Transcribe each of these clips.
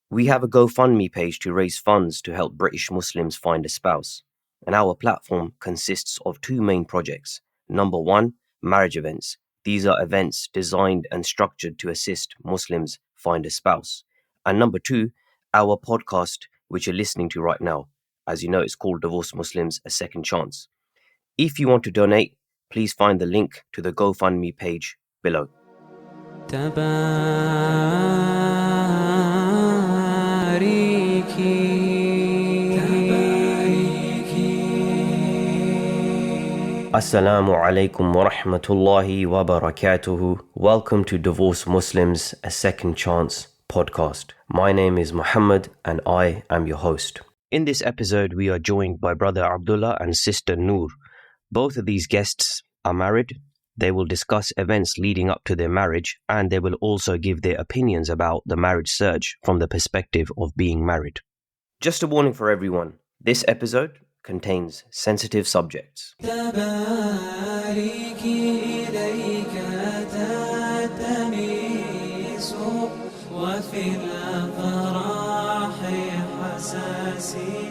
We have a GoFundMe page to raise funds to help British Muslims find a spouse. And our platform consists of two main projects. Number one, marriage events. These are events designed and structured to assist Muslims find a spouse. And number two, our podcast, which you're listening to right now. As you know, it's called Divorced Muslims, A Second Chance. If you want to donate, please find the link to the GoFundMe page below. Assalamu alaikum wa rahmatullahi wa barakatuhu. Welcome to Divorced Muslims, A Second Chance podcast. My name is Muhammad and I am your host. In this episode, we are joined by brother Abdullah and sister Noor. Both of these guests are married. They will discuss events leading up to their marriage, and they will also give their opinions about the marriage search from the perspective of being married. Just a warning for everyone, this episode contains sensitive subjects.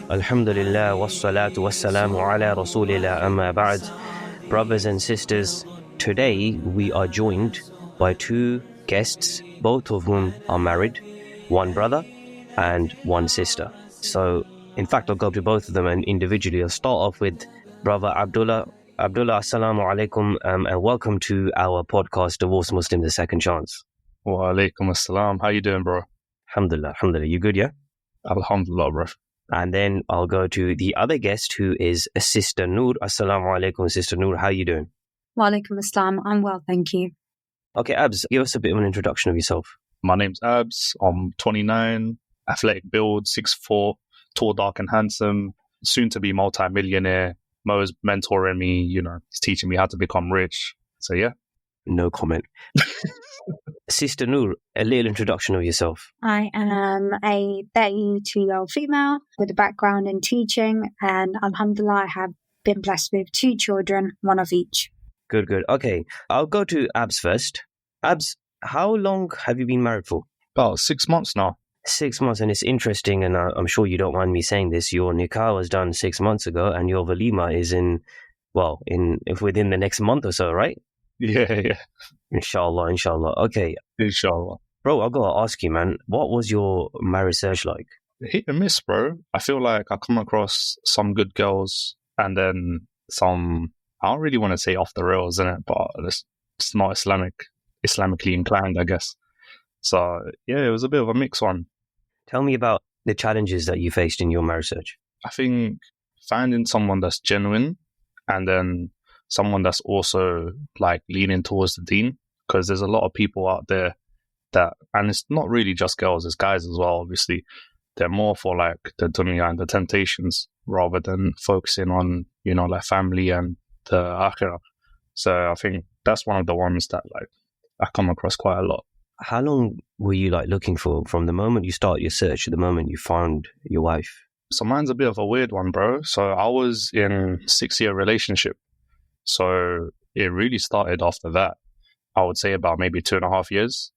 Alhamdulillah, wassalatu wassalamu ala rasulillah, amma ba'd. Brothers and sisters, today we are joined by two guests, both of whom are married, one brother and one sister. So, in fact, I'll go to both of them and individually. I'll start off with brother Abdullah. Abdullah, assalamu alaikum, and welcome to our podcast, Divorced Muslims, A Second Chance. Wa alaikum assalam. How you doing, bro? Alhamdulillah, alhamdulillah. You good, yeah? Alhamdulillah, bro. And then I'll go to the other guest, who is Sister Noor. Assalamu alaikum, Sister Noor. How you doing? Wa alaikum assalam. I'm well, thank you. Okay, Abs, give us a bit of an introduction of yourself. My name's Abs. I'm 29, athletic build, 6'4", tall, dark and handsome, soon to be multi-millionaire. Mo's mentoring me, he's teaching me how to become rich. So yeah. No comment. Sister Noor, a little introduction of yourself. I am a 32-year-old female with a background in teaching, and alhamdulillah, I have been blessed with two children, one of each. Good. Okay, I'll go to Abs first. Abs, how long have you been married for? About 6 months now. 6 months, and it's interesting, and I'm sure you don't mind me saying this, your nikah was done 6 months ago, and your walima is within the next month or so, right? Yeah. Inshallah. Okay. Inshallah. Bro, I've got to ask you, man, what was your marriage search like? Hit and miss, bro. I feel like I come across some good girls and then some, I don't really want to say off the rails, innit? But it's not Islamically inclined, I guess. So, yeah, it was a bit of a mixed one. Tell me about the challenges that you faced in your marriage search. I think finding someone that's genuine and then someone that's also like leaning towards the deen, because there's a lot of people out there that, and it's not really just girls, it's guys as well, obviously. They're more for like the dunya and the temptations rather than focusing on, like family and the akhirah. So I think that's one of the ones that like I come across quite a lot. How long were you like looking for from the moment you start your search to the moment you found your wife? So mine's a bit of a weird one, bro. So I was in a 6-year relationship. So it really started after that. I would say about maybe 2.5 years.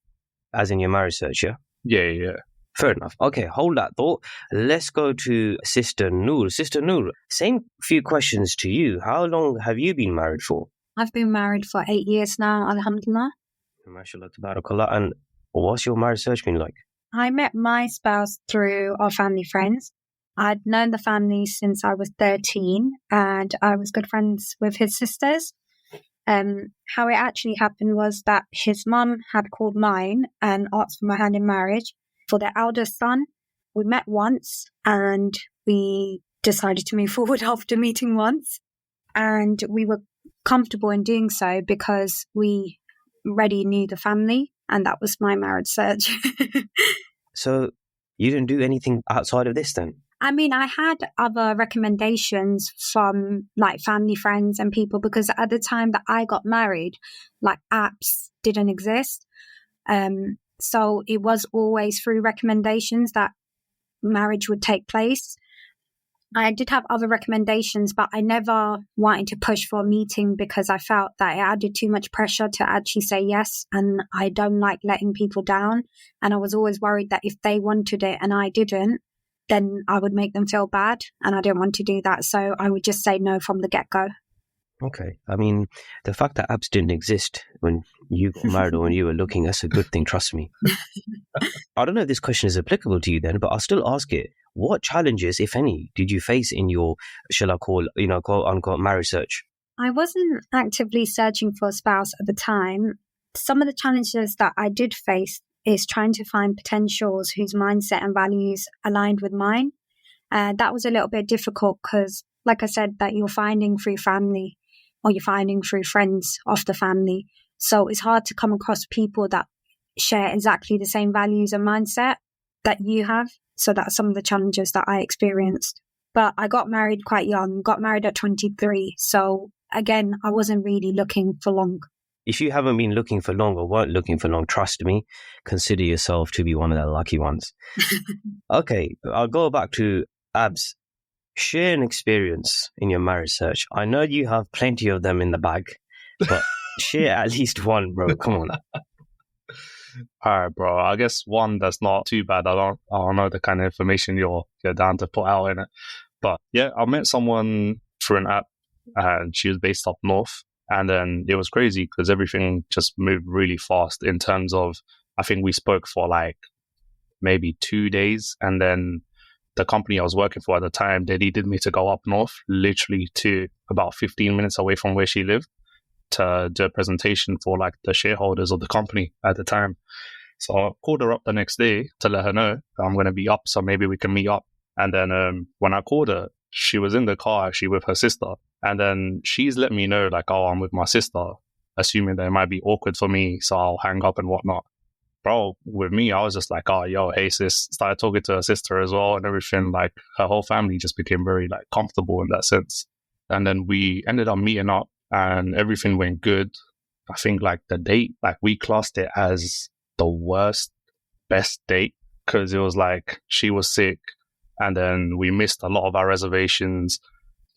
As in your marriage search, yeah? Yeah. Fair enough. Okay, hold that thought. Let's go to Sister Noor. Sister Noor, same few questions to you. How long have you been married for? I've been married for 8 years now, alhamdulillah. MashaAllah, tabarakallah. And what's your marriage search been like? I met my spouse through our family friends. I'd known the family since I was 13, and I was good friends with his sisters. How it actually happened was that his mum had called mine and asked for my hand in marriage for their eldest son. We met once and we decided to move forward after meeting once. And we were comfortable in doing so because we already knew the family, and that was my marriage search. So you didn't do anything outside of this then? I mean, I had other recommendations from like family friends and people, because at the time that I got married, like apps didn't exist. So it was always through recommendations that marriage would take place. I did have other recommendations, but I never wanted to push for a meeting because I felt that it added too much pressure to actually say yes. And I don't like letting people down. And I was always worried that if they wanted it and I didn't, then I would make them feel bad. And I didn't want to do that. So I would just say no from the get-go. Okay. I mean, the fact that apps didn't exist when you got married or when you were looking, that's a good thing, trust me. I don't know if this question is applicable to you then, but I'll still ask it. What challenges, if any, did you face in your, shall I call, quote unquote, marriage search? I wasn't actively searching for a spouse at the time. Some of the challenges that I did face is trying to find potentials whose mindset and values aligned with mine. That was a little bit difficult because, like I said, that you're finding through family or you're finding through friends of the family. So it's hard to come across people that share exactly the same values and mindset that you have. So that's some of the challenges that I experienced. But I got married quite young, got married at 23. So again, I wasn't really looking for long. If you haven't been looking for long or weren't looking for long, trust me, consider yourself to be one of the lucky ones. Okay, I'll go back to Abs. Share an experience in your marriage search. I know you have plenty of them in the bag, but share at least one, bro. Come on. All right, bro. I guess one that's not too bad. I don't know the kind of information you're down to put out in it. But yeah, I met someone through an app and she was based up north. And then it was crazy because everything just moved really fast in terms of, I think we spoke for like maybe 2 days. And then the company I was working for at the time, they needed me to go up north, literally to about 15 minutes away from where she lived, to do a presentation for like the shareholders of the company at the time. So I called her up the next day to let her know I'm going to be up, so maybe we can meet up. And then when I called her, she was in the car actually with her sister. And then she's let me know like, oh, I'm with my sister, assuming that it might be awkward for me, so I'll hang up and whatnot. Bro, with me, I was just like, oh, yo, hey, sis. Started talking to her sister as well and everything. Like, her whole family just became very like comfortable in that sense. And then we ended up meeting up and everything went good. I think like the date, like we classed it as the worst, best date because it was like she was sick and then we missed a lot of our reservations.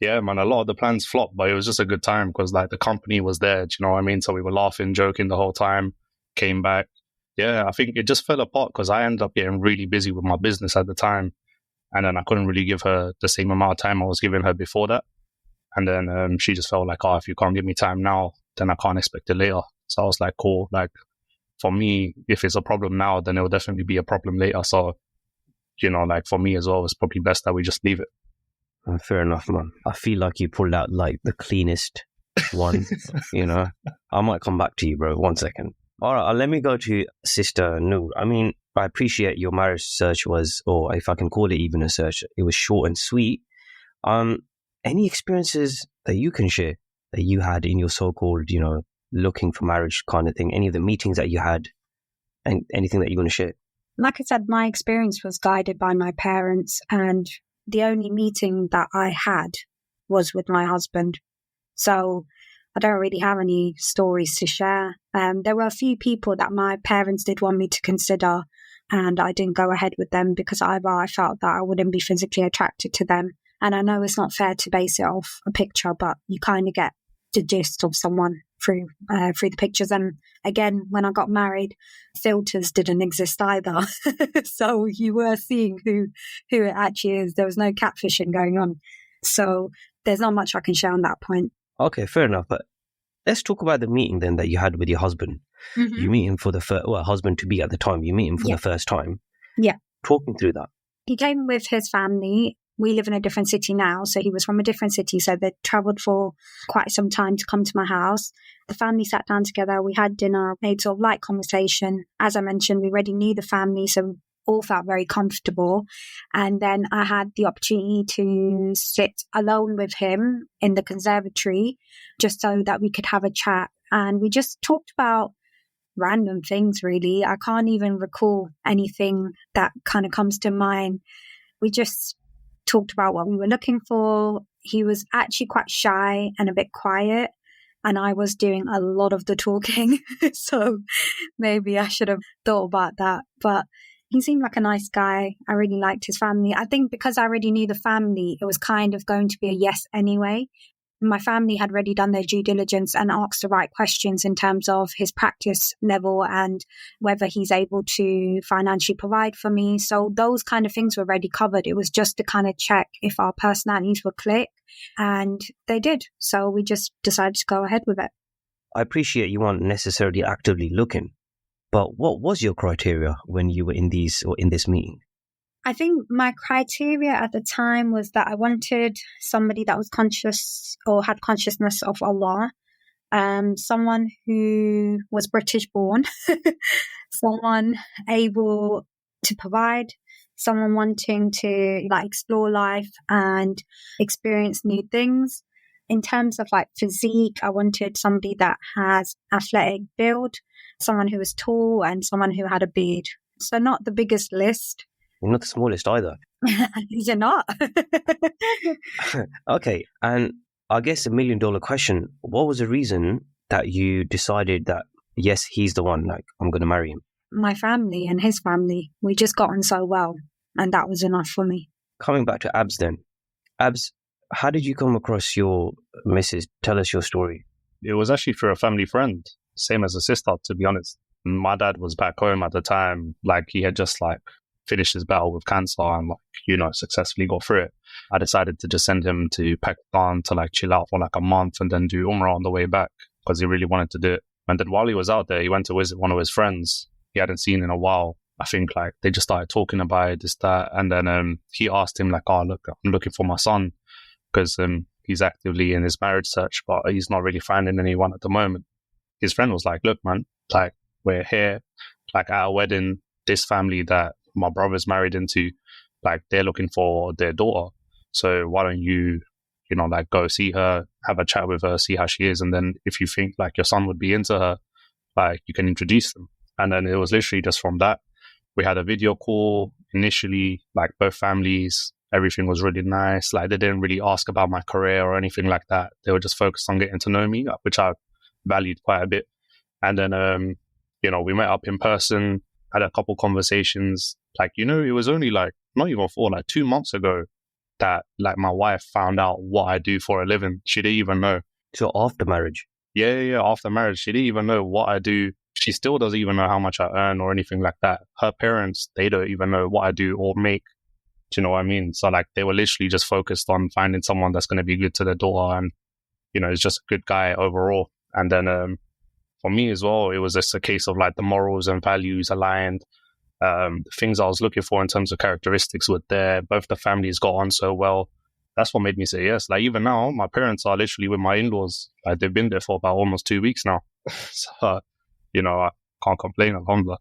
Yeah, man, a lot of the plans flopped, but it was just a good time because like the company was there, do you know what I mean? So we were laughing, joking the whole time, came back. Yeah, I think it just fell apart because I ended up getting really busy with my business at the time. And then I couldn't really give her the same amount of time I was giving her before that. And then she just felt like, oh, if you can't give me time now, then I can't expect it later. So I was like, cool. Like, for me, if it's a problem now, then it will definitely be a problem later. So, like for me as well, it's probably best that we just leave it. Fair enough, man. I feel like you pulled out like the cleanest one, I might come back to you, bro. 1 second. All right, let me go to Sister Noor. I mean, I appreciate your marriage search was, or if I can call it even a search, it was short and sweet. Any experiences that you can share that you had in your so-called, looking for marriage kind of thing? Any of the meetings that you had and anything that you're going to share? Like I said, my experience was guided by my parents, and the only meeting that I had was with my husband. So I don't really have any stories to share. There were a few people that my parents did want me to consider, and I didn't go ahead with them because either I felt that I wouldn't be physically attracted to them. And I know it's not fair to base it off a picture, but you kind of get the gist of someone through the pictures. And again, when I got married, filters didn't exist either. So you were seeing who it actually is. There was no catfishing going on. So there's not much I can share on that point. Okay, fair enough. But let's talk about the meeting then that you had with your husband. Mm-hmm. You meet him for the first, husband to be at the time. You meet him for the first time. Yeah. Talk me through that. He came with his family. We live in a different city now, so he was from a different city. So they travelled for quite some time to come to my house. The family sat down together. We had dinner, made sort of light conversation. As I mentioned, we already knew the family, so we all felt very comfortable. And then I had the opportunity to sit alone with him in the conservatory just so that we could have a chat. And we just talked about random things, really. I can't even recall anything that kind of comes to mind. We just talked about what we were looking for. He was actually quite shy and a bit quiet, and I was doing a lot of the talking. So maybe I should have thought about that. But He seemed like a nice guy. I really liked his family. I think because I already knew the family, it was kind of going to be a yes anyway. My family had already done their due diligence and asked the right questions in terms of his practice level and whether he's able to financially provide for me. So those kind of things were already covered. It was just to kind of check if our personalities would click, and they did. So we just decided to go ahead with it. I appreciate you weren't necessarily actively looking, but what was your criteria when you were in this meeting? I think my criteria at the time was that I wanted somebody that was conscious or had consciousness of Allah, someone who was British born, someone able to provide, someone wanting to explore life and experience new things. In terms of physique, I wanted somebody that has athletic build, someone who was tall, and someone who had a beard. So not the biggest list. You're not the smallest either. You're not. Okay, and I guess $1 million question, what was the reason that you decided that, yes, he's the one, I'm going to marry him? My family and his family, we just got on so well, and that was enough for me. Coming back to Abs then. Abs, how did you come across your missus? Tell us your story. It was actually through a family friend, same as a sister, to be honest. My dad was back home at the time, he had just finished his battle with cancer and successfully got through it. I decided to just send him to Pakistan to chill out for a month and then do Umrah on the way back because he really wanted to do it. And then while he was out there, he went to visit one of his friends he hadn't seen in a while. I think they just started talking about it, this, that. And then he asked him oh, look, I'm looking for my son because he's actively in his marriage search, but he's not really finding anyone at the moment. His friend was like, look, man, we're here, at a wedding, this family that my brother's married into, they're looking for their daughter. So why don't you, go see her, have a chat with her, see how she is. And then if you think your son would be into her, you can introduce them. And then it was literally just from that. We had a video call initially, both families, everything was really nice. They didn't really ask about my career or anything like that. They were just focused on getting to know me, which I valued quite a bit. And then, we met up in person, had a couple conversations. It was only not even 2 months ago that my wife found out what I do for a living. She didn't even know. So after marriage? Yeah. After marriage, she didn't even know what I do. She still doesn't even know how much I earn or anything like that. Her parents, they don't even know what I do or make. Do you know what I mean? So they were literally just focused on finding someone that's going to be good to their daughter and, is just a good guy overall. And then for me as well, it was just a case of the morals and values aligned. The things I was looking for in terms of characteristics were there. Both the families got on so well. That's what made me say yes. Even now, my parents are literally with my in-laws. They've been there for about almost 2 weeks now. So, I can't complain, alhamdulillah.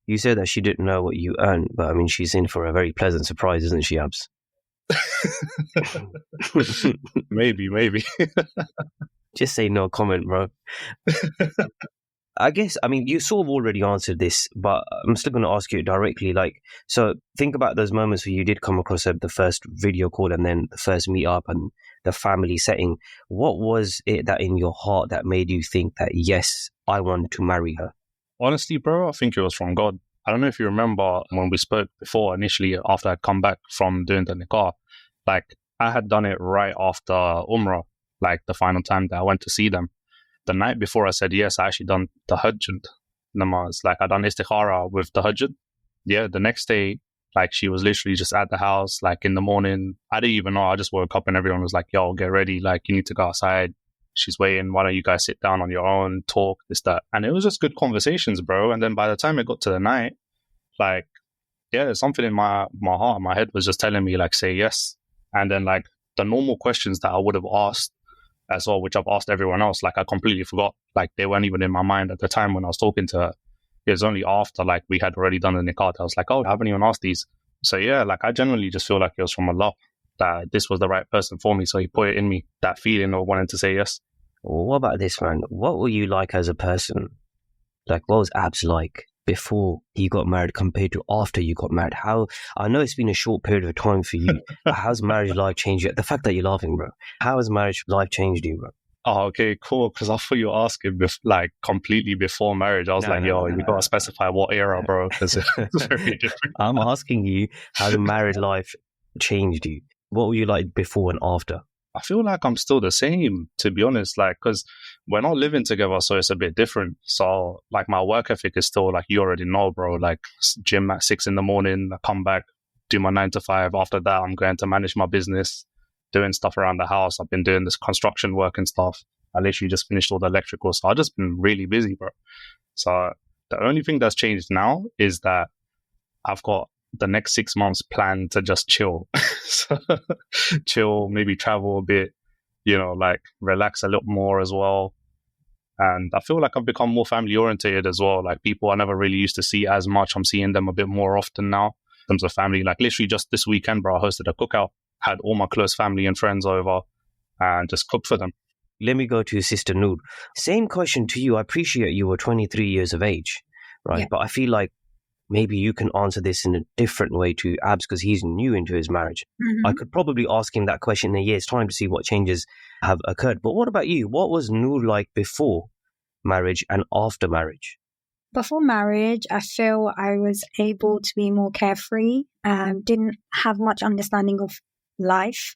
You said that she didn't know what you earn, but she's in for a very pleasant surprise, isn't she, Abs? Maybe. Just say no comment, bro. I guess, you sort of already answered this, but I'm still going to ask you directly. So think about those moments where you did come across the first video call and then the first meet up and the family setting. What was it that in your heart that made you think that, yes, I want to marry her? Honestly, bro, I think it was from God. I don't know if you remember when we spoke before, initially, after I'd come back from doing the nikah, I had done it right after Umrah, the final time that I went to see them. The night before I said yes, I actually done the Hajjud namaz. I done istikhara with the Hajjud. Yeah, the next day, she was literally just at the house, in the morning. I didn't even know. I just woke up and everyone was yo, get ready. You need to go outside. She's waiting. Why don't you guys sit down on your own, talk, this, that. And it was just good conversations, bro. And then by the time it got to the night, something in my heart, my head was just telling me, say yes. And then, the normal questions that I would have asked as well, which I've asked everyone else, I completely forgot. They weren't even in my mind at the time when I was talking to her. It was only after, we had already done the nikah. I was oh, I haven't even asked these. So, yeah, I genuinely just feel it was from Allah that this was the right person for me. So he put it in me, that feeling of wanting to say yes. Well, what about this, man? What were you like as a person? What was Abs like before he got married compared to after you got married? I know it's been a short period of time for you, but how's marriage life changed you? The fact that you're laughing, bro. How has marriage life changed you, bro? Oh, okay, cool. Because I thought you were asking like completely before marriage. I was No, like, no, yo, no, you no, gotta no. specify what era, bro, because it's very different. I'm asking you how the married life changed you. What were you like before and after? I feel like I'm still the same, to be honest. Like, because we're not living together, so it's a bit different. So, like, my work ethic is still like you already know, bro. Like, gym at 6 a.m. I come back, do my 9 to 5. After that, I'm going to manage my business, doing stuff around the house. I've been doing this construction work and stuff. I literally just finished all the electrical, so I've just been really busy, bro. So the only thing that's changed now is that I've got the next 6 months planned to just chill. So, chill, maybe travel a bit, like relax a little more as well. And I feel like I've become more family oriented as well. Like people I never really used to see as much, I'm seeing them a bit more often now in terms of family. Like literally just this weekend, bro, I hosted a cookout, had all my close family and friends over and just cooked for them. Let me go to your sister Noor. Same question to you. I appreciate you were 23 years of age, right? Yeah. But I feel like maybe you can answer this in a different way to Abs because he's new into his marriage. Mm-hmm. I could probably ask him that question in a year's time to see what changes have occurred. But what about you? What was Noor like before marriage and after marriage? Before marriage, I feel I was able to be more carefree, didn't have much understanding of life.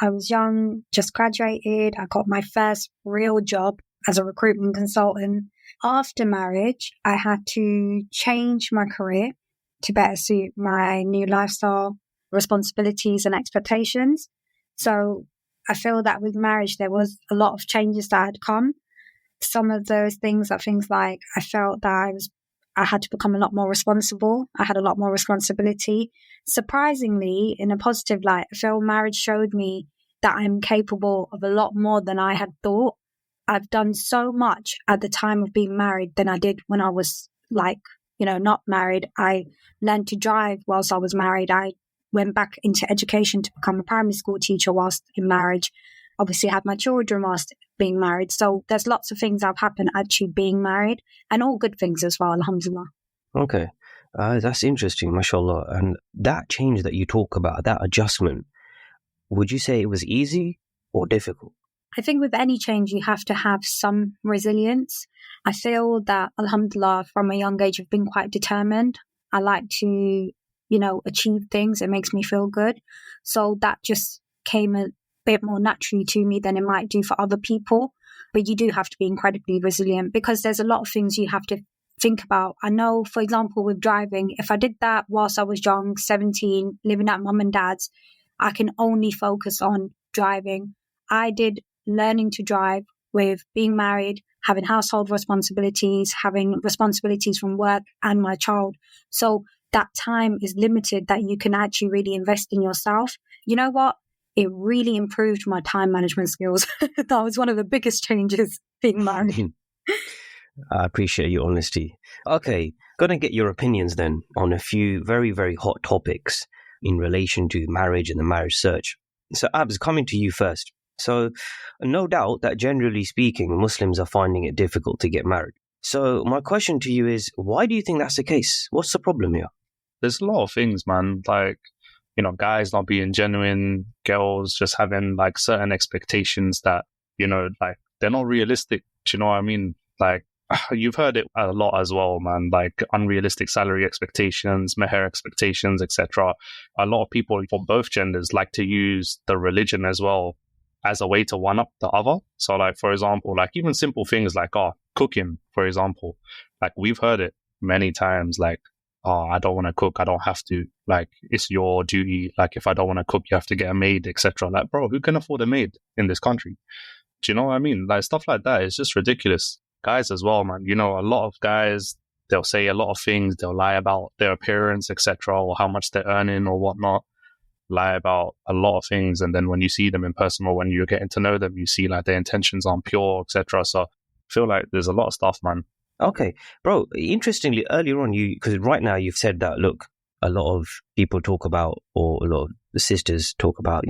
I was young, just graduated. I got my first real job as a recruitment consultant. After marriage, I had to change my career to better suit my new lifestyle, responsibilities and expectations. So I feel that with marriage, there was a lot of changes that had come. Some of those things are things like I felt that I had to become a lot more responsible. I had a lot more responsibility. Surprisingly, in a positive light, I feel marriage showed me that I'm capable of a lot more than I had thought. I've done so much at the time of being married than I did when I was not married. I learned to drive whilst I was married. I went back into education to become a primary school teacher whilst in marriage. Obviously, I had my children whilst being married. So there's lots of things that have happened actually being married and all good things as well, alhamdulillah. Okay. That's interesting, mashallah. And that change that you talk about, that adjustment, would you say it was easy or difficult? I think with any change, you have to have some resilience. I feel that, alhamdulillah, from a young age, I've been quite determined. I like to, achieve things. It makes me feel good. So that just came a bit more naturally to me than it might do for other people. But you do have to be incredibly resilient because there's a lot of things you have to think about. I know, for example, with driving, if I did that whilst I was young, 17, living at mum and dad's, I can only focus on driving. I did learning to drive with being married, having household responsibilities, having responsibilities from work and my child. So that time is limited that you can actually really invest in yourself. You know what? It really improved my time management skills. That was one of the biggest changes being married. I appreciate your honesty. Okay, gonna get your opinions then on a few very, very hot topics in relation to marriage and the marriage search. So Abs, coming to you first. So no doubt that generally speaking, Muslims are finding it difficult to get married. So my question to you is, why do you think that's the case? What's the problem here? There's a lot of things, man. Like, guys not being genuine, girls just having like certain expectations that, like they're not realistic. Do you know what I mean? Like, you've heard it a lot as well, man, like unrealistic salary expectations, meher expectations, etc. A lot of people for both genders like to use the religion as well as a way to one up the other. So like, for example, like even simple things like, cooking, for example, like we've heard it many times, like, I don't want to cook, I don't have to, like, it's your duty, like if I don't want to cook, you have to get a maid, etc. Like, bro, who can afford a maid in this country? Do you know what I mean? Like stuff like that is just ridiculous. Guys as well, man. A lot of guys, they'll say a lot of things. They'll lie about their appearance, etc., or how much they're earning or whatnot. Lie about a lot of things, and then when you see them in person or when you're getting to know them, you see like their intentions aren't pure, etc. So I feel like there's a lot of stuff, man. Okay, bro. Interestingly, earlier on, because right now you've said that, look, a lot of people talk about, or a lot of the sisters talk about,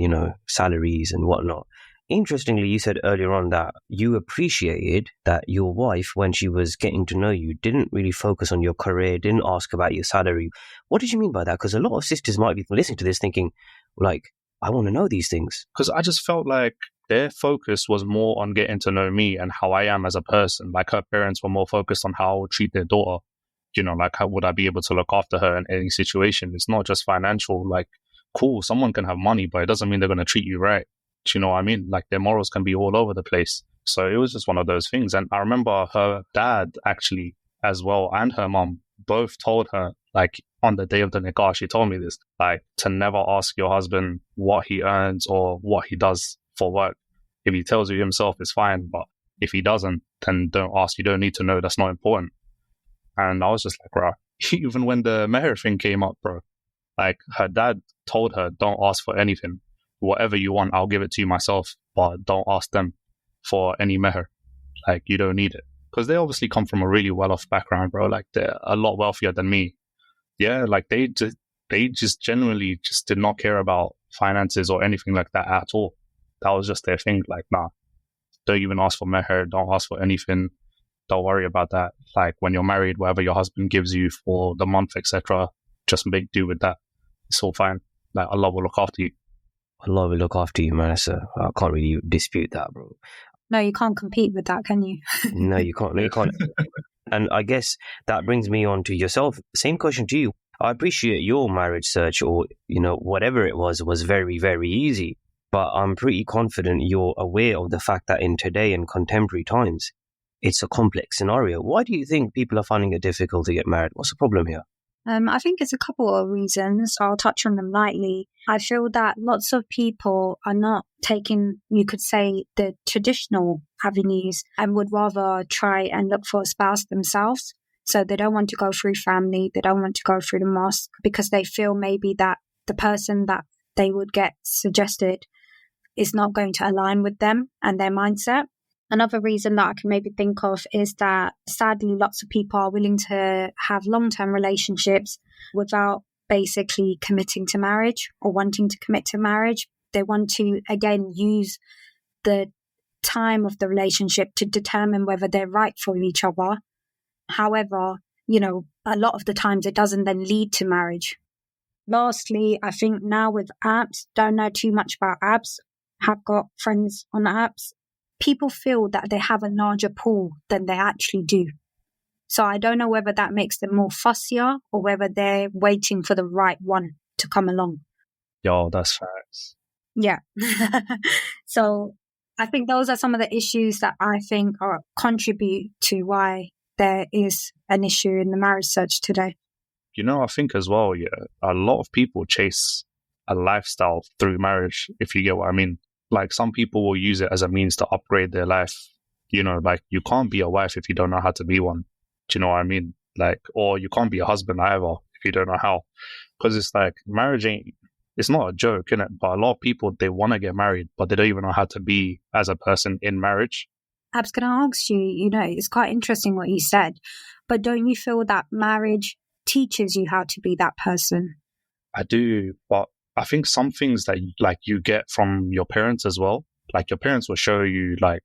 salaries and whatnot. Interestingly, you said earlier on that you appreciated that your wife, when she was getting to know you, didn't really focus on your career, didn't ask about your salary. What did you mean by that? Because a lot of sisters might be listening to this thinking, like, I want to know these things. Because I just felt like their focus was more on getting to know me and how I am as a person. Like her parents were more focused on how I would treat their daughter. Like how would I be able to look after her in any situation? It's not just financial. Like, cool, someone can have money, but it doesn't mean they're going to treat you right. Do you know what I mean? Like their morals can be all over the place. So it was just one of those things. And I remember her dad actually as well, and her mom both told her, like on the day of the nikah, she told me this, like to never ask your husband what he earns or what he does for work. If he tells you himself, it's fine. But if he doesn't, then don't ask. You don't need to know. That's not important. And I was just like, bro, even when the meher thing came up, bro, like her dad told her, don't ask for anything. Whatever you want, I'll give it to you myself, but don't ask them for any meher. Like, you don't need it. Because they obviously come from a really well-off background, bro. Like, they're a lot wealthier than me. Yeah, like they just genuinely just did not care about finances or anything like that at all. That was just their thing. Like, nah, don't even ask for meher. Don't ask for anything. Don't worry about that. Like, when you're married, whatever your husband gives you for the month, etc., just make do with that. It's all fine. Like, Allah will look after you. Allah will look after you, man. So I can't really dispute that, bro. No, you can't compete with that, can you? No, you can't. No, you can't. And I guess that brings me on to yourself. Same question to you. I appreciate your marriage search, or, whatever it was very, very easy. But I'm pretty confident you're aware of the fact that in today and contemporary times, it's a complex scenario. Why do you think people are finding it difficult to get married? What's the problem here? I think it's a couple of reasons. I'll touch on them lightly. I feel that lots of people are not taking, you could say, the traditional avenues and would rather try and look for a spouse themselves. So they don't want to go through family. They don't want to go through the mosque because they feel maybe that the person that they would get suggested is not going to align with them and their mindset. Another reason that I can maybe think of is that sadly, lots of people are willing to have long-term relationships without basically committing to marriage or wanting to commit to marriage. They want to, again, use the time of the relationship to determine whether they're right for each other. However, a lot of the times it doesn't then lead to marriage. Lastly, I think now with apps, don't know too much about apps, have got friends on apps. People feel that they have a larger pool than they actually do. So I don't know whether that makes them more fussier or whether they're waiting for the right one to come along. Yo, that's facts. Yeah. So I think those are some of the issues that I think contribute to why there is an issue in the marriage search today. I think as well, a lot of people chase a lifestyle through marriage, if you get what I mean. Like, some people will use it as a means to upgrade their life. Like, you can't be a wife if you don't know how to be one. Do you know what I mean? Like, or you can't be a husband either if you don't know how. Because it's like, marriage it's not a joke, innit? But a lot of people, they want to get married, but they don't even know how to be as a person in marriage. I was going to ask you, it's quite interesting what you said, but don't you feel that marriage teaches you how to be that person? I do, but I think some things that you get from your parents as well. Like, your parents will show you, like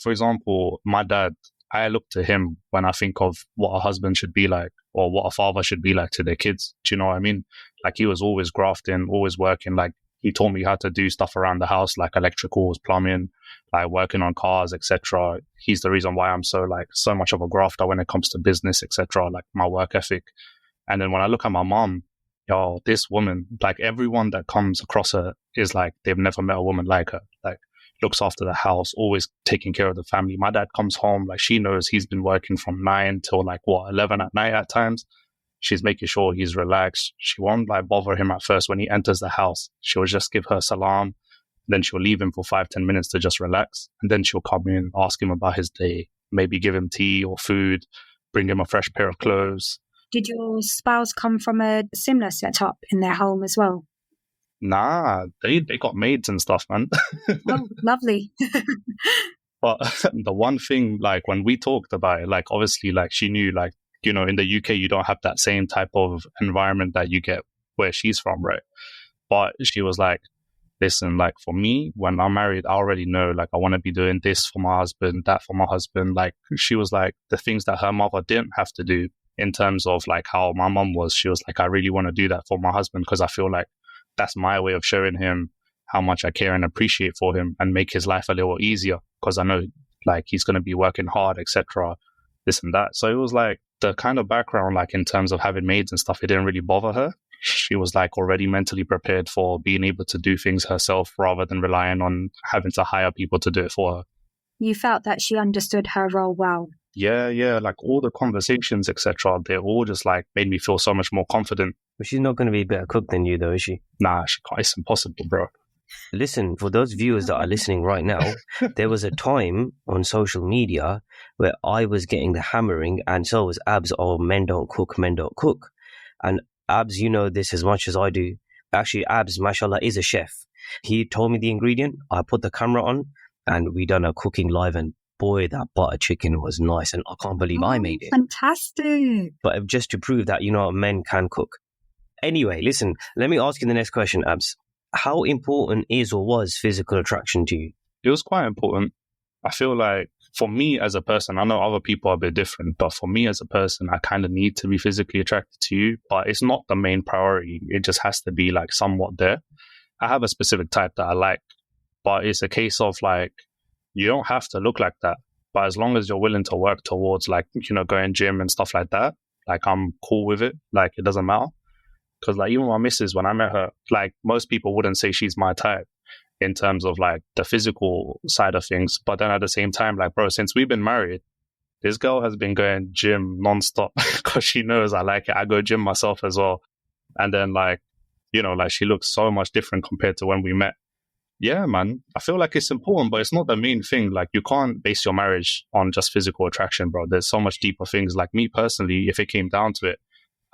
for example, my dad, I look to him when I think of what a husband should be like or what a father should be like to their kids. Do you know what I mean? Like, he was always grafting, always working. Like, he taught me how to do stuff around the house, like electricals, plumbing, like working on cars, etc. He's the reason why I'm so much of a grafter when it comes to business, etc. Like, my work ethic. And then when I look at my mom, this woman, like, everyone that comes across her is like they've never met a woman like her. Like, looks after the house, always taking care of the family. My dad comes home, like, she knows he's been working from 9 till 11 at night at times. She's making sure he's relaxed. She won't bother him at first when he enters the house. She'll just give her salam. Then she'll leave him for 5-10 minutes to just relax. And then she'll come in, ask him about his day, maybe give him tea or food, bring him a fresh pair of clothes. Did your spouse come from a similar setup in their home as well? Nah, they got maids and stuff, man. Oh, lovely. But the one thing, when we talked about it, obviously, she knew, in the UK, you don't have that same type of environment that you get where she's from, right? But she was like, listen, for me, when I'm married, I already know, I want to be doing this for my husband, that for my husband. She was like, the things that her mother didn't have to do in terms of, how my mom was, she was like, I really want to do that for my husband because I feel like that's my way of showing him how much I care and appreciate for him and make his life a little easier because I know like he's going to be working hard, etc., this and that. So it was like the kind of background, like in terms of having maids and stuff, it didn't really bother her. She was like already mentally prepared for being able to do things herself rather than relying on having to hire people to do it for her. You felt that she understood her role well. Yeah. Like all the conversations, etc., they all just like made me feel so much more confident. But she's not going to be a better cook than you, though, is she? Nah, she can't. It's impossible, bro. Listen, for those viewers that are listening right now, there was a time on social media where I was getting the hammering, and so was Abs, oh, men don't cook. And Abs, you know this as much as I do. Actually, Abs, mashallah, is a chef. He told me the ingredient, I put the camera on, and we done a cooking live, and boy, that butter chicken was nice, and I can't believe I made it. Fantastic. But just to prove that, you know, men can cook. Anyway, listen, let me ask you the next question, Abs. How important is or was physical attraction to you? It was quite important. I feel like for me as a person, I know other people are a bit different, but for me as a person, I kind of need to be physically attracted to you, but it's not the main priority. It just has to be like somewhat there. I have a specific type that I like, but it's a case of like, you don't have to look like that. But as long as you're willing to work towards like, you know, going gym and stuff like that, like I'm cool with it. Like it doesn't matter. Because like even my missus, when I met her, like most people wouldn't say she's my type in terms of like the physical side of things. But then at the same time, like, bro, since we've been married, this girl has been going gym nonstop because she knows I like it. I go gym myself as well. And then like, you know, like she looks so much different compared to when we met. Yeah, man, I feel like it's important, but it's not the main thing. Like you can't base your marriage on just physical attraction, bro. There's so much deeper things. Like me personally, if it came down to it,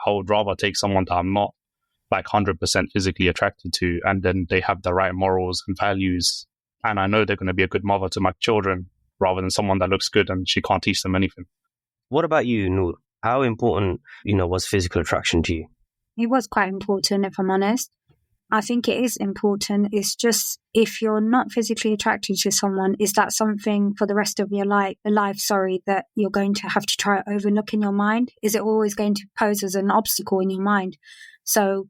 I would rather take someone that I'm not like 100% physically attracted to, and then they have the right morals and values, and I know they're going to be a good mother to my children, rather than someone that looks good and she can't teach them anything. What about you, Noor? How important, was physical attraction to you? It was quite important, if I'm honest. I think it is important. It's just if you're not physically attracted to someone, is that something for the rest of your life, that you're going to have to try to overlook in your mind? Is it always going to pose as an obstacle in your mind? So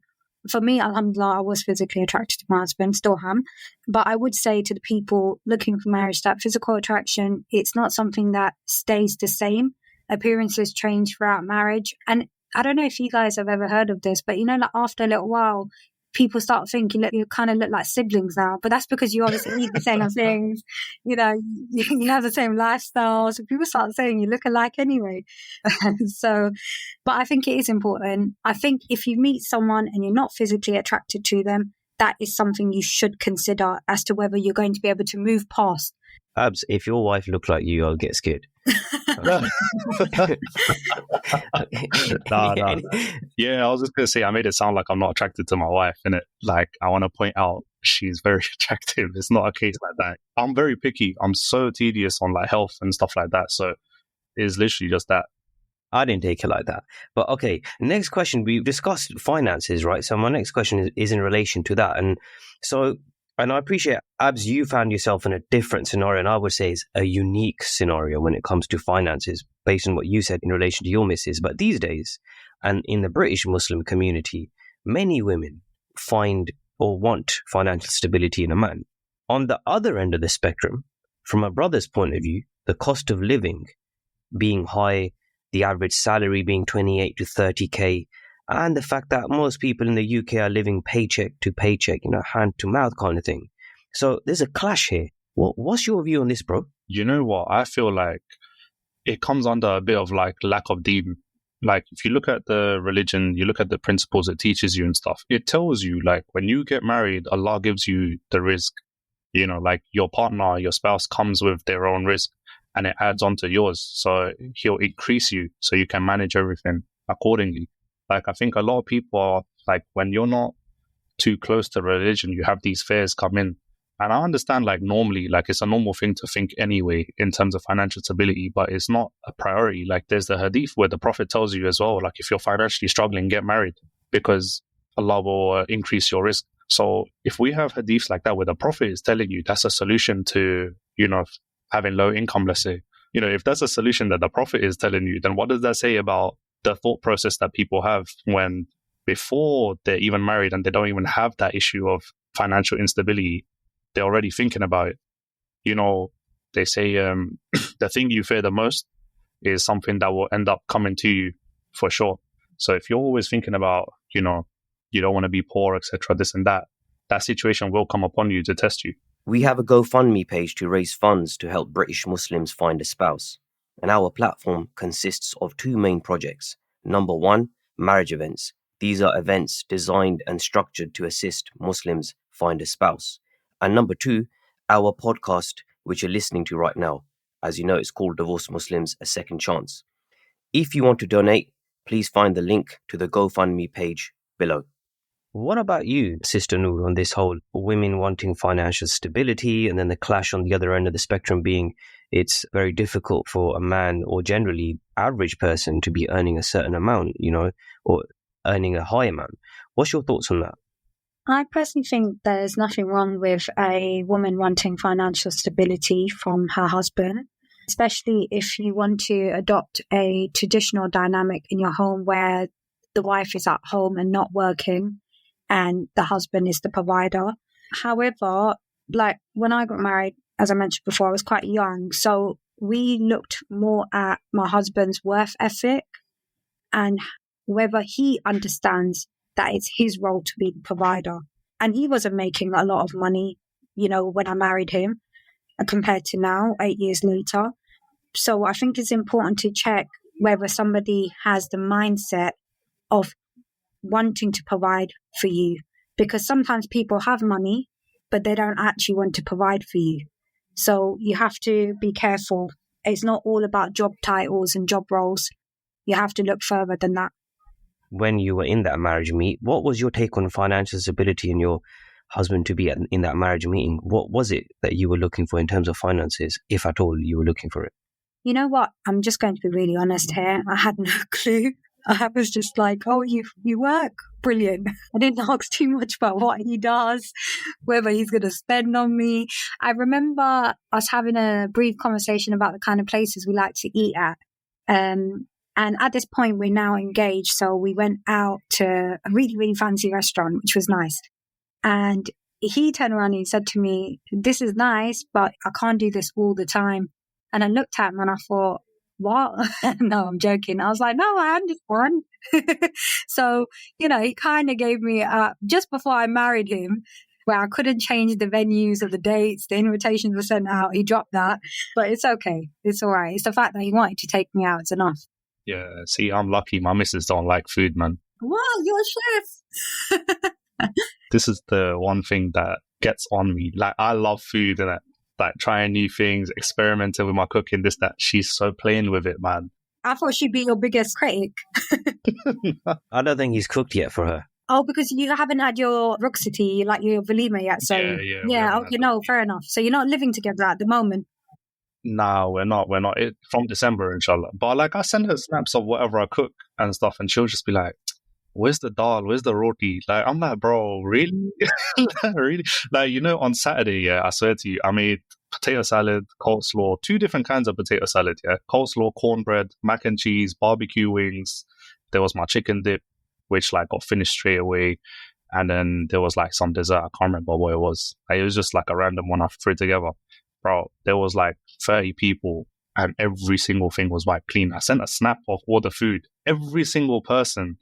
for me, alhamdulillah, I was physically attracted to my husband, still am. But I would say to the people looking for marriage that physical attraction, it's not something that stays the same. Appearances change throughout marriage. And I don't know if you guys have ever heard of this, but like after a little while, people start thinking that you kind of look like siblings now. But that's because you obviously eat the same things. You have the same lifestyle. So people start saying you look alike anyway. But I think it is important. I think if you meet someone and you're not physically attracted to them, that is something you should consider as to whether you're going to be able to move past. Abs, if your wife looked like you, I'll get scared. Nah. Yeah, I was just going to say, I made it sound like I'm not attracted to my wife, innit? Like, I want to point out she's very attractive. It's not a case like that. I'm very picky. I'm so tedious on like health and stuff like that. So it's literally just that. I didn't take it like that. But okay, next question. We've discussed finances, right? So my next question is in relation to that. And I appreciate, Abs, you found yourself in a different scenario, and I would say it's a unique scenario when it comes to finances, based on what you said in relation to your missus. But these days, and in the British Muslim community, many women find or want financial stability in a man. On the other end of the spectrum, from a brother's point of view, the cost of living being high, the average salary being 28 to 30k, and the fact that most people in the UK are living paycheck to paycheck, hand to mouth kind of thing. So there's a clash here. What's your view on this, bro? You know what? I feel like it comes under a bit of like lack of deen. Like if you look at the religion, you look at the principles it teaches you and stuff, it tells you like when you get married, Allah gives you the rizq. Like your partner, your spouse comes with their own rizq and it adds on to yours. So he'll increase you so you can manage everything accordingly. Like, I think a lot of people are like, when you're not too close to religion, you have these fears come in. And I understand, like, normally, like, it's a normal thing to think anyway in terms of financial stability, but it's not a priority. Like, there's the hadith where the Prophet tells you as well, like, if you're financially struggling, get married because Allah will increase your risk. So if we have hadiths like that where the Prophet is telling you that's a solution to, having low income, let's say, if that's a solution that the Prophet is telling you, then what does that say about the thought process that people have when before they're even married and they don't even have that issue of financial instability, they're already thinking about it. You know, they say the thing you fear the most is something that will end up coming to you for sure. So if you're always thinking about, you know, you don't want to be poor, etc., this and that, that situation will come upon you to test you. We have a GoFundMe page to raise funds to help British Muslims find a spouse. And our platform consists of two main projects. Number one, marriage events. These are events designed and structured to assist Muslims find a spouse. And number two, our podcast, which you're listening to right now. As you know, it's called Divorced Muslims, A Second Chance. If you want to donate, please find the link to the GoFundMe page below. What about you, Sister Noor, on this whole women wanting financial stability and then the clash on the other end of the spectrum being it's very difficult for a man or generally average person to be earning a certain amount, you know, or earning a high amount. What's your thoughts on that? I personally think there's nothing wrong with a woman wanting financial stability from her husband, especially if you want to adopt a traditional dynamic in your home where the wife is at home and not working and the husband is the provider. However, like when I got married, as I mentioned before, I was quite young. So we looked more at my husband's work ethic and whether he understands that it's his role to be the provider. And he wasn't making a lot of money, you know, when I married him compared to now, 8 years later. So I think it's important to check whether somebody has the mindset of wanting to provide for you, because sometimes people have money, but they don't actually want to provide for you. So you have to be careful. It's not all about job titles and job roles. You have to look further than that. When you were in that marriage meet, what was your take on financial stability and your husband to be in that marriage meeting? What was it that you were looking for in terms of finances, if at all you were looking for it? You know what? I'm just going to be really honest here. I had no clue. I was just like, oh, you work? Brilliant. I didn't ask too much about what he does, whether he's going to spend on me. I remember us having a brief conversation about the kind of places we like to eat at. And at this point, we're now engaged. So we went out to a really, really fancy restaurant, which was nice. And he turned around and he said to me, this is nice, but I can't do this all the time. And I looked at him and I thought, what? No, I'm joking. I was like, no, I understand. So, you know, he kind of gave me, just before I married him, where I couldn't change the venues or the dates, the invitations were sent out. He dropped that, but it's okay. It's all right. It's the fact that he wanted to take me out. It's enough. Yeah, see, I'm lucky. My missus don't like food, man. Wow, you're a chef. This is the one thing that gets on me. Like, I love food and like trying new things, experimenting with my cooking, this, that. She's so plain with it, man. I thought she'd be your biggest critic. I don't think he's cooked yet for her. Oh, because you haven't had your ruxity, like your valima yet. So yeah. Okay, no, fair enough. So you're not living together at the moment. No, we're not. From December, inshallah. But like, I send her snaps of whatever I cook and stuff, and she'll just be like, where's the dal? Where's the roti? Like, I'm like, bro, really? Really? Like, you know, on Saturday, yeah, I swear to you, I made potato salad, coleslaw, 2 different kinds of potato salad, yeah. Coleslaw, cornbread, mac and cheese, barbecue wings. There was my chicken dip, which like got finished straight away. And then there was like some dessert. I can't remember what it was. Like, it was just like a random one I threw together. Bro, there was like 30 people and every single thing was wiped clean. I sent a snap of all the food. Every single person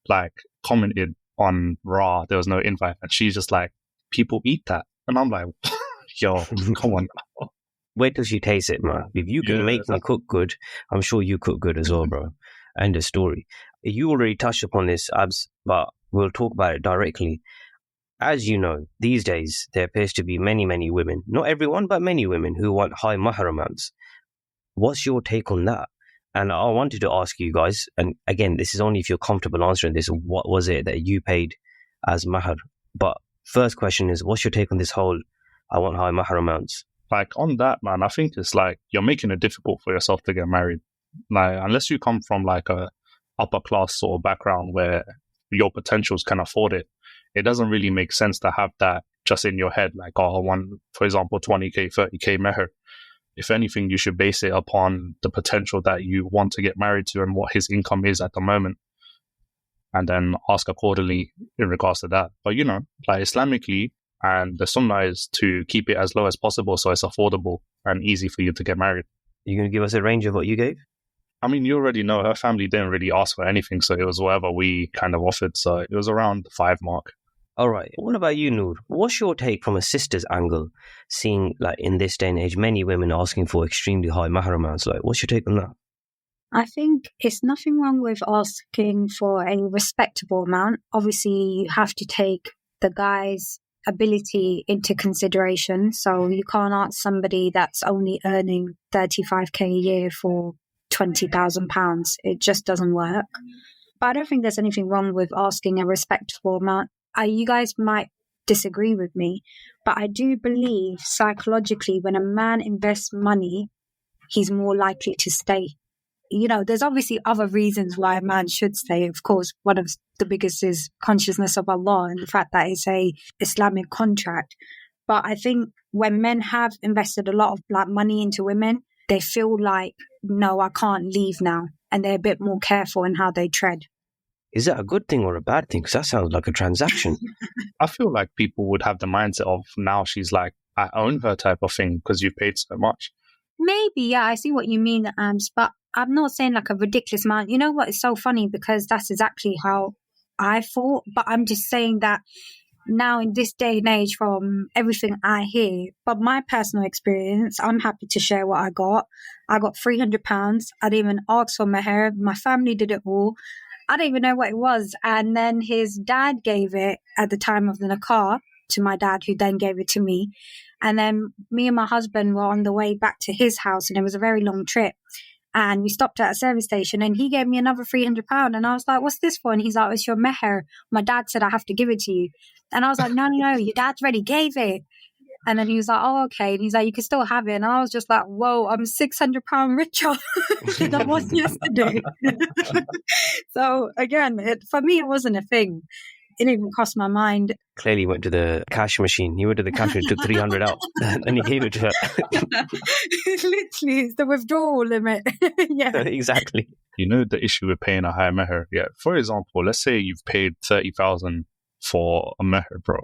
like commented on raw. There was no invite. And she's just like, people eat that. And I'm like, yo, come on now. Wait till she tastes it, man. If you can make me cook good, I'm sure you cook good as well, bro. End of story. You already touched upon this, Abs, but we'll talk about it directly. As you know, these days, there appears to be many, many women, not everyone, but many women who want high mahr amounts. What's your take on that? And I wanted to ask you guys, and again, this is only if you're comfortable answering this, what was it that you paid as mahr? But first question is, what's your take on this whole, I want high mahr amounts? Like, on that, man, I think it's like, you're making it difficult for yourself to get married. Like, unless you come from like a upper class sort of background where your potentials can afford it, it doesn't really make sense to have that just in your head. Like, oh, I want, for example, 20k, 30k meher. If anything, you should base it upon the potential that you want to get married to and what his income is at the moment. and then ask accordingly in regards to that. But, like Islamically, and the sunnah is to keep it as low as possible so it's affordable and easy for you to get married. You going to give us a range of what you gave? I mean, you already know her family didn't really ask for anything, so it was whatever we kind of offered. So it was around the 5 mark. All right. What about you, Noor? What's your take from a sister's angle, seeing like in this day and age, many women asking for extremely high mahar amounts? Like, what's your take on that? I think it's nothing wrong with asking for a respectable amount. Obviously, you have to take the guy's ability into consideration. So you can't ask somebody that's only earning 35k a year for £20,000. It just doesn't work. But I don't think there's anything wrong with asking a respectable amount. You guys might disagree with me, but I do believe psychologically when a man invests money, he's more likely to stay. There's obviously other reasons why a man should stay. Of course, one of the biggest is consciousness of Allah and the fact that it's a Islamic contract. But I think when men have invested a lot of money into women, they feel like, no, I can't leave now. And they're a bit more careful in how they tread. Is that a good thing or a bad thing? Because that sounds like a transaction. I feel like people would have the mindset of now she's like, I own her type of thing because you've paid so much. Maybe, yeah, I see what you mean, but I'm not saying like a ridiculous amount. You know what? It's so funny because that's exactly how I thought. But I'm just saying that now in this day and age from everything I hear, but my personal experience, I'm happy to share what I got. I got £300. I didn't even ask for my hair. My family did it all. I don't even know what it was. And then his dad gave it at the time of the nikah to my dad, who then gave it to me. And then me and my husband were on the way back to his house, and it was a very long trip. And we stopped at a service station, and he gave me another £300. And I was like, what's this for? And he's like, it's your meher. My dad said I have to give it to you. And I was like, no, your dad's already gave it. And then he was like, oh, okay. And he's like, you can still have it. And I was just like, whoa, I'm £600 richer than I was yesterday. So again, for me, it wasn't a thing. It didn't even cross my mind. Clearly he went to the cash machine. He went to the cash machine, took 300 out, and he gave it to her. Literally, it's the withdrawal limit. Yeah, exactly. The issue with paying a high meher. Yeah, for example, let's say you've paid 30,000 for a meher, bro,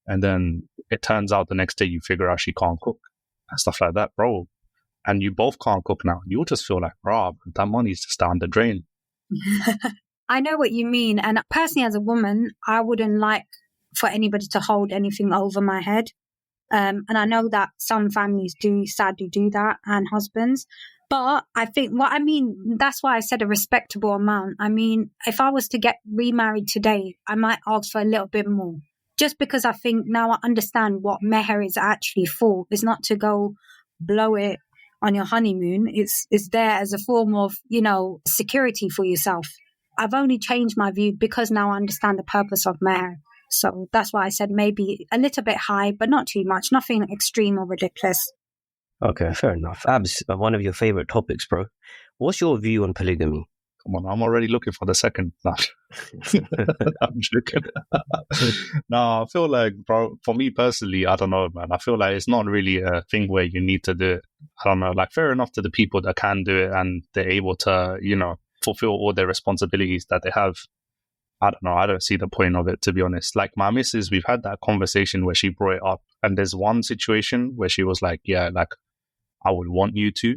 and then it turns out the next day you figure out she can't cook and stuff like that, bro, and you both can't cook now. You'll just feel like, bro, that money's just down the drain. I know what you mean. And personally, as a woman, I wouldn't like for anybody to hold anything over my head. And I know that some families do sadly do that, and husbands. But I think that's why I said a respectable amount. I mean, if I was to get remarried today, I might ask for a little bit more. Just because I think now I understand what meher is actually for. It's not to go blow it on your honeymoon. It's there as a form of, security for yourself. I've only changed my view because now I understand the purpose of meher. So that's why I said maybe a little bit high, but not too much. Nothing extreme or ridiculous. Okay, fair enough. Abs, one of your favorite topics, bro. What's your view on polygamy? Come on, I'm already looking for the second. No. I'm joking. No, I feel like, bro, for me personally, I don't know, man. I feel like it's not really a thing where you need to do it. I don't know, like fair enough to the people that can do it and they're able to, fulfill all their responsibilities that they have. I don't know. I don't see the point of it, to be honest. Like my missus, we've had that conversation where she brought it up, and there's one situation where she was like, yeah, like I would want you to.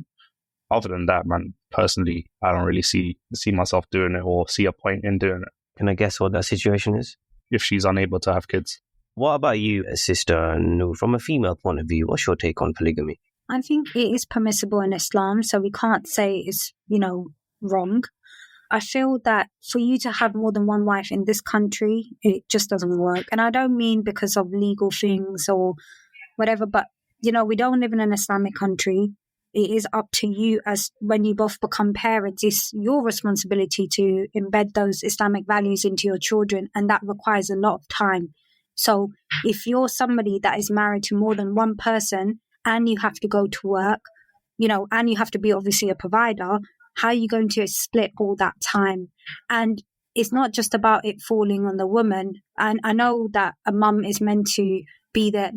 Other than that, man, personally, I don't really see myself doing it or see a point in doing it. Can I guess what that situation is? If she's unable to have kids. What about you, sister Noor? From a female point of view, what's your take on polygamy? I think it is permissible in Islam, so we can't say it's, wrong. I feel that for you to have more than one wife in this country, it just doesn't work. And I don't mean because of legal things or whatever, but, we don't live in an Islamic country. It is up to you as when you both become parents. It's your responsibility to embed those Islamic values into your children, and that requires a lot of time. So if you're somebody that is married to more than one person and you have to go to work, and you have to be obviously a provider, how are you going to split all that time? And it's not just about it falling on the woman. And I know that a mum is meant to be the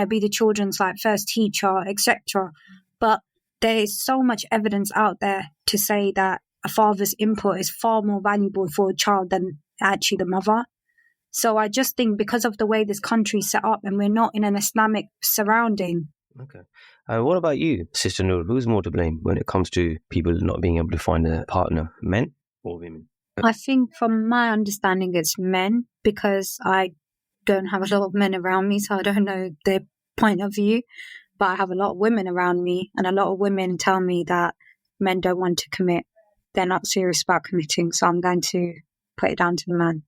be the children's first teacher, etc. But there is so much evidence out there to say that a a father's input is far more valuable for a child than actually the mother. So I just think because of the way this country is set up and we're not in an Islamic surrounding. Okay. What about you, Sister Noor? Who's more to blame when it comes to people not being able to find a partner, men or women? I think from my understanding, it's men, because I don't have a lot of men around me, so I don't know their point of view. But I have a lot of women around me, and a lot of women tell me that men don't want to commit. They're not serious about committing, so I'm going to put it down to the man.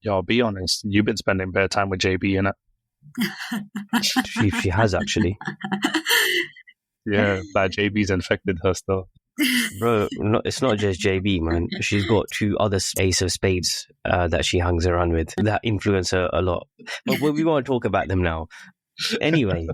Yo, be honest. You've been spending bare time with JB, innit? She has actually. Yeah, that JB's infected her still. Bro, it's not just JB, man. She's got 2 other ace of spades that she hangs around with that influence her a lot. But we won't talk about them now. Anyway,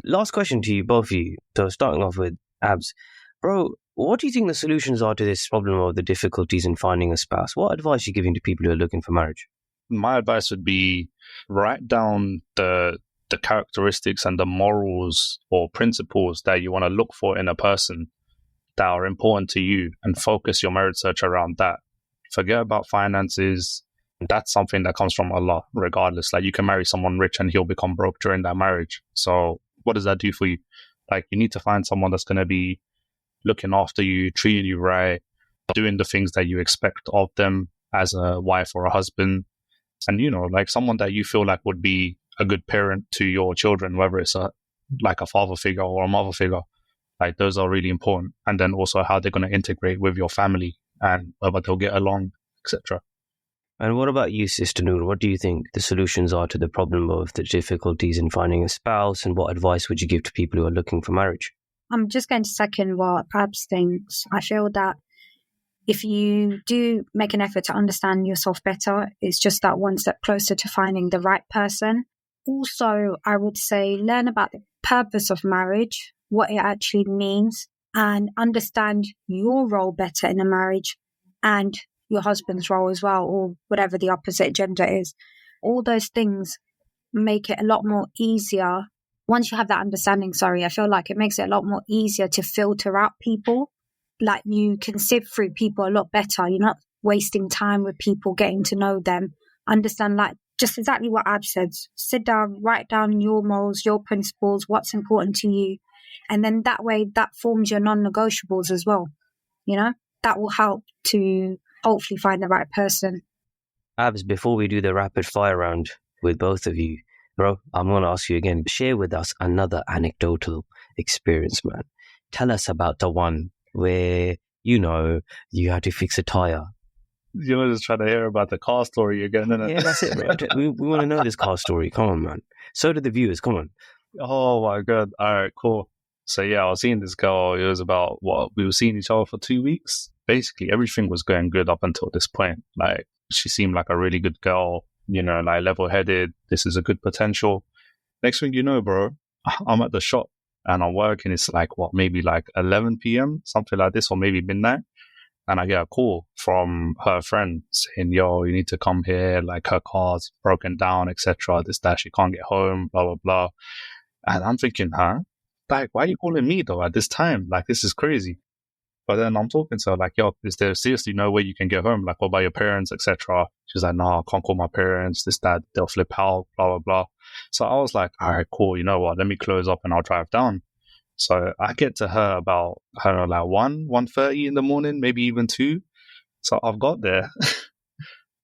last question to you, both of you. So starting off with Abs. Bro, what do you think the solutions are to this problem of the difficulties in finding a spouse? What advice are you giving to people who are looking for marriage? My advice would be write down the characteristics and the morals or principles that you want to look for in a person that are important to you, and focus your marriage search around that. Forget about finances. That's something that comes from Allah, regardless. Like, you can marry someone rich and he'll become broke during that marriage. So what does that do for you? Like, you need to find someone that's going to be looking after you, treating you right, doing the things that you expect of them as a wife or a husband. And, you know, like someone that you feel like would be a good parent to your children, whether it's like a father figure or a mother figure. Like, those are really important. And then also how they're going to integrate with your family and whether they'll get along, etc. And what about you, Sister Noor? What do you think the solutions are to the problem of the difficulties in finding a spouse, and what advice would you give to people who are looking for marriage? I'm just going to second what Abs thinks. I feel that if you do make an effort to understand yourself better, it's just that one step closer to finding the right person. Also, I would say learn about the purpose of marriage, what it actually means, and understand your role better in a marriage and your husband's role as well, or whatever the opposite gender is. All those things make it a lot more easier. Once you have that understanding, I feel like it makes it a lot more easier to filter out people. Like, you can sift through people a lot better. You're not wasting time with people, getting to know them. Understand, like, just exactly what Ab said. Sit down, write down your morals, your principles, what's important to you. And then that way, that forms your non-negotiables as well. You know, that will help to hopefully find the right person. Abs, before we do the rapid fire round with both of you, bro, I'm going to ask you again, share with us another anecdotal experience, man. Tell us about the one where, you know, you had to fix a tire. You're just trying to hear about the car story again, innit? Yeah, that's it, bro. We want to know this car story. Come on, man. So do the viewers. Come on. Oh my God. All right, cool. So yeah, I was seeing this girl. It was about, we were seeing each other for 2 weeks. Basically, everything was going good up until this point. Like, she seemed like a really good girl, you know, like level-headed. This is a good potential. Next thing you know, bro, I'm at the shop and I'm working. It's like, maybe like 11 p.m., something like this, or maybe midnight. And I get a call from her friend saying, yo, you need to come here. Like, her car's broken down, etc. This, that, she can't get home, blah, blah, blah. And I'm thinking, like, why are you calling me though at this time? Like, this is crazy. But then I'm talking to her like, yo, is there seriously no way you can get home? Like, what about your parents, etc.? She's like, no, I can't call my parents. This, that, they'll flip out, blah, blah, blah. So I was like, all right, cool. You know what? Let me close up and I'll drive down. So I get to her about, I don't know, like 1:30 in the morning, maybe even 2. So I've got there.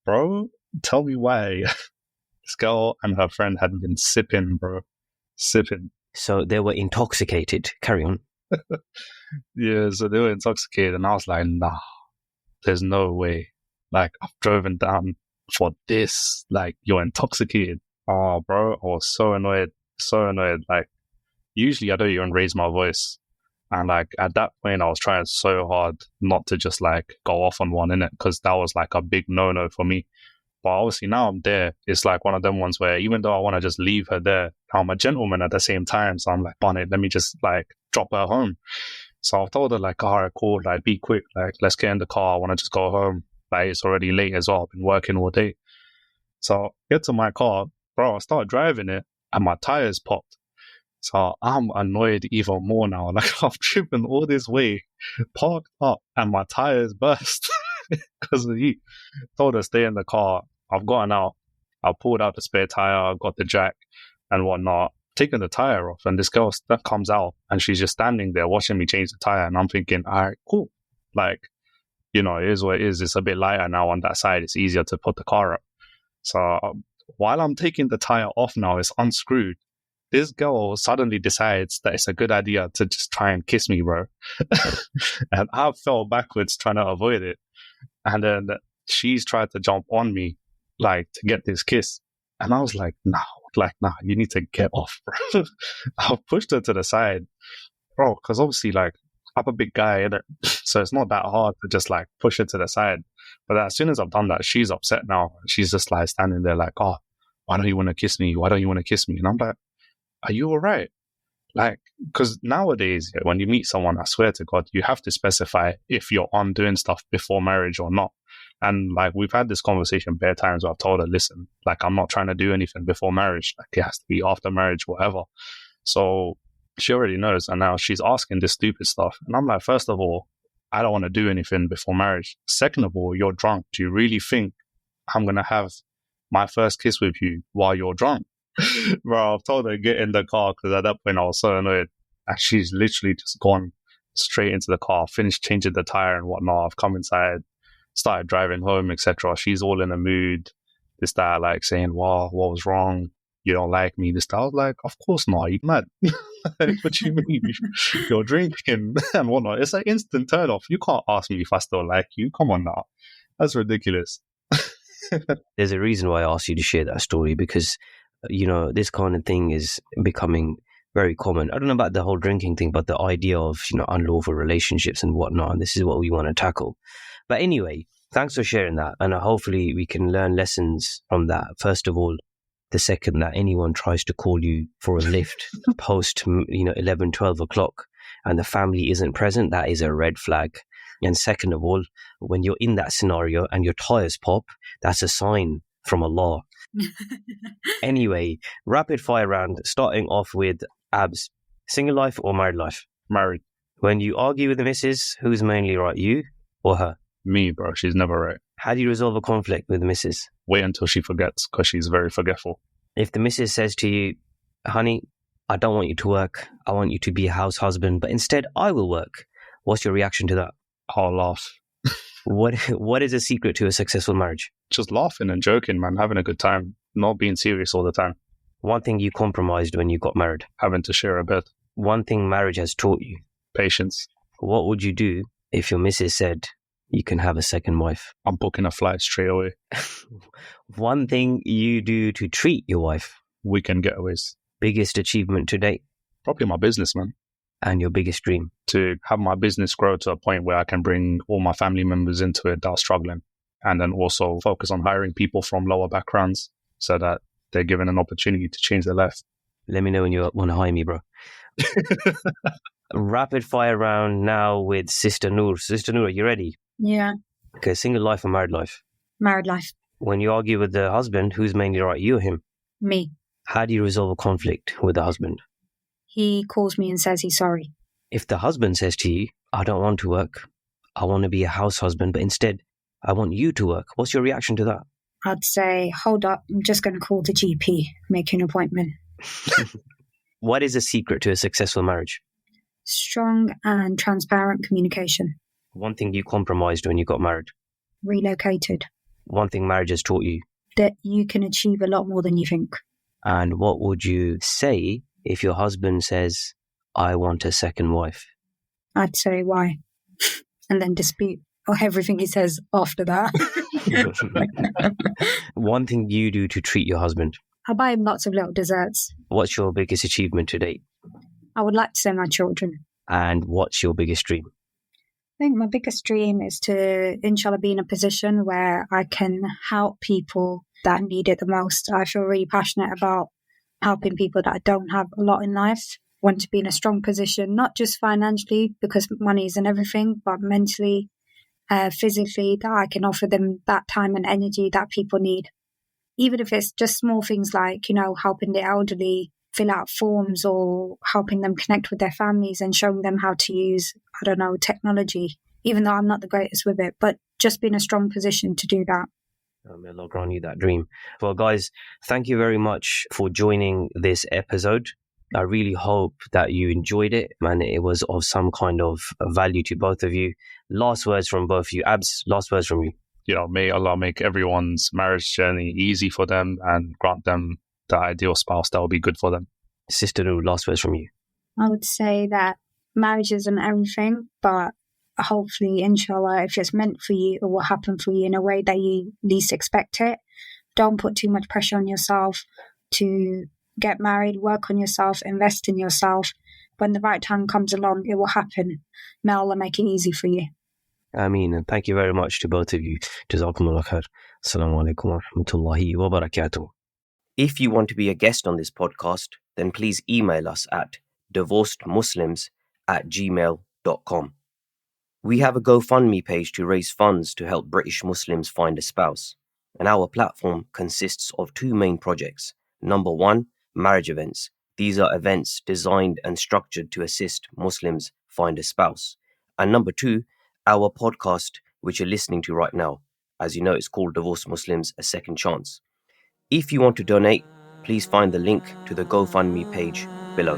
Bro, tell me why this girl and her friend had been sipping, bro. Sipping. So they were intoxicated. Carry on. Yeah, so they were intoxicated, and I was like, nah, there's no way. Like, I've driven down for this. Like, you're intoxicated. Oh, bro, I was so annoyed. Like, usually I don't even raise my voice. And, like, at that point, I was trying so hard not to just, like, go off on one, innit? Because that was, like, a big no-no for me. But obviously now I'm there. It's like one of them ones where even though I want to just leave her there, I'm a gentleman at the same time. So I'm like, Bonnet, let me just like drop her home. So I've told her like, all right, cool, like be quick, like let's get in the car. I want to just go home. Like it's already late as well. I've been working all day. So I get to my car, bro, I start driving it and my tires popped. So I'm annoyed even more now. Like, I've driven all this way, parked up, and my tires burst because he told her stay in the car. I've gotten out. I pulled out the spare tire. I got the jack and whatnot, taking the tire off. And this girl that comes out and she's just standing there watching me change the tire. And I'm thinking, all right, cool. Like, you know, it is what it is. It's a bit lighter now on that side. It's easier to put the car up. So while I'm taking the tire off now, it's unscrewed. This girl suddenly decides that it's a good idea to just try and kiss me, bro. And I fell backwards trying to avoid it. And then she's tried to jump on me, like, to get this kiss. And I was like, nah, you need to get off, bro. I pushed her to the side, bro, because obviously, like, I'm a big guy, innit? So it's not that hard to just, like, push her to the side. But as soon as I've done that, she's upset now. She's just, like, standing there like, oh, why don't you want to kiss me? Why don't you want to kiss me? And I'm like, are you all right? Like, because nowadays, when you meet someone, I swear to God, you have to specify if you're on doing stuff before marriage or not. And like, we've had this conversation bare times where I've told her, listen, like, I'm not trying to do anything before marriage. Like, it has to be after marriage, whatever. So she already knows. And now she's asking this stupid stuff. And I'm like, first of all, I don't want to do anything before marriage. Second of all, you're drunk. Do you really think I'm going to have my first kiss with you while you're drunk? Bro, I've told her to get in the car because at that point I was so annoyed. And she's literally just gone straight into the car, finished changing the tire and whatnot. I've come inside, started driving home, etc. She's all in a mood. This, that, like, saying, wow, what was wrong? You don't like me? This, that. I was like, of course not. You mad? Like, what you mean? You're drinking and whatnot. It's an instant turn off. You can't ask me if I still like you. Come on now. That's ridiculous. There's a reason why I asked you to share that story, because, you know, this kind of thing is becoming very common. I don't know about the whole drinking thing, but the idea of, you know, unlawful relationships and whatnot. And this is what we want to tackle. But anyway, thanks for sharing that. And hopefully we can learn lessons from that. First of all, the second that anyone tries to call you for a lift post, 11, 12 o'clock and the family isn't present, that is a red flag. And second of all, when you're in that scenario and your tires pop, that's a sign from Allah. Anyway, rapid fire round, starting off with Abs. Single life or married life? Married. When you argue with the missus, who's mainly right, you or her? Me, bro. She's never right. How do you resolve a conflict with the missus? Wait until she forgets, because she's very forgetful. If the missus says to you, honey, I don't want you to work, I want you to be a house husband, but instead I will work, what's your reaction to that? I'll laugh. What is a secret to a successful marriage? Just laughing and joking, man. Having a good time. Not being serious all the time. One thing you compromised when you got married? Having to share a bed. One thing marriage has taught you? Patience. What would you do if your missus said you can have a second wife? I'm booking a flight straight away. One thing you do to treat your wife? Weekend getaways. Biggest achievement to date? Probably my business, man. And your biggest dream? To have my business grow to a point where I can bring all my family members into it that are struggling. And then also focus on hiring people from lower backgrounds so that they're given an opportunity to change their life. Let me know when you want to hire me, bro. Rapid fire round now with Sister Noor. Sister Noor, are you ready? Yeah. Okay, single life or married life? Married life. When you argue with the husband, who's mainly right, you or him? Me. How do you resolve a conflict with the husband? He calls me and says he's sorry. If the husband says to you, I don't want to work, I want to be a house husband, but instead I want you to work, what's your reaction to that? I'd say, hold up, I'm just going to call the GP, make an appointment. What is a secret to a successful marriage? Strong and transparent communication. One thing you compromised when you got married? Relocated. One thing marriage has taught you? That you can achieve a lot more than you think. And what would you say if your husband says, I want a second wife? I'd say, why? And then dispute or everything he says after that. One thing you do to treat your husband? I buy him lots of little desserts. What's your biggest achievement to date? I would like to say my children. And what's your biggest dream? I think my biggest dream is to, inshallah, be in a position where I can help people that need it the most. I feel really passionate about helping people that don't have a lot in life. I want to be in a strong position, not just financially, because money isn't everything, but mentally, physically, that I can offer them that time and energy that people need. Even if it's just small things like, helping the elderly, fill out forms or helping them connect with their families and showing them how to use, I don't know, technology, even though I'm not the greatest with it, but just be in a strong position to do that. May Allah grant you that dream. Well, guys, thank you very much for joining this episode. I really hope that you enjoyed it and it was of some kind of value to both of you. Last words from both of you. Abs, last words from you. May Allah make everyone's marriage journey easy for them and grant them the ideal spouse that will be good for them. Sister Noor, last words from you. I would say that marriage isn't everything, but hopefully, inshallah, if it's meant for you, it will happen for you in a way that you least expect it. Don't put too much pressure on yourself to get married. Work on yourself, invest in yourself. When the right time comes along, it will happen. May Allah make it easy for you. Ameen. And thank you very much to both of you. Jazakumullah khair. Assalamu alaikum wa rahmatullahi wa barakatuh. If you want to be a guest on this podcast, then please email us at divorcedmuslims@gmail.com. We have a GoFundMe page to raise funds to help British Muslims find a spouse. And our platform consists of two main projects. Number one, marriage events. These are events designed and structured to assist Muslims find a spouse. And number two, our podcast, which you're listening to right now. As you know, it's called Divorced Muslims, A Second Chance. If you want to donate, please find the link to the GoFundMe page below.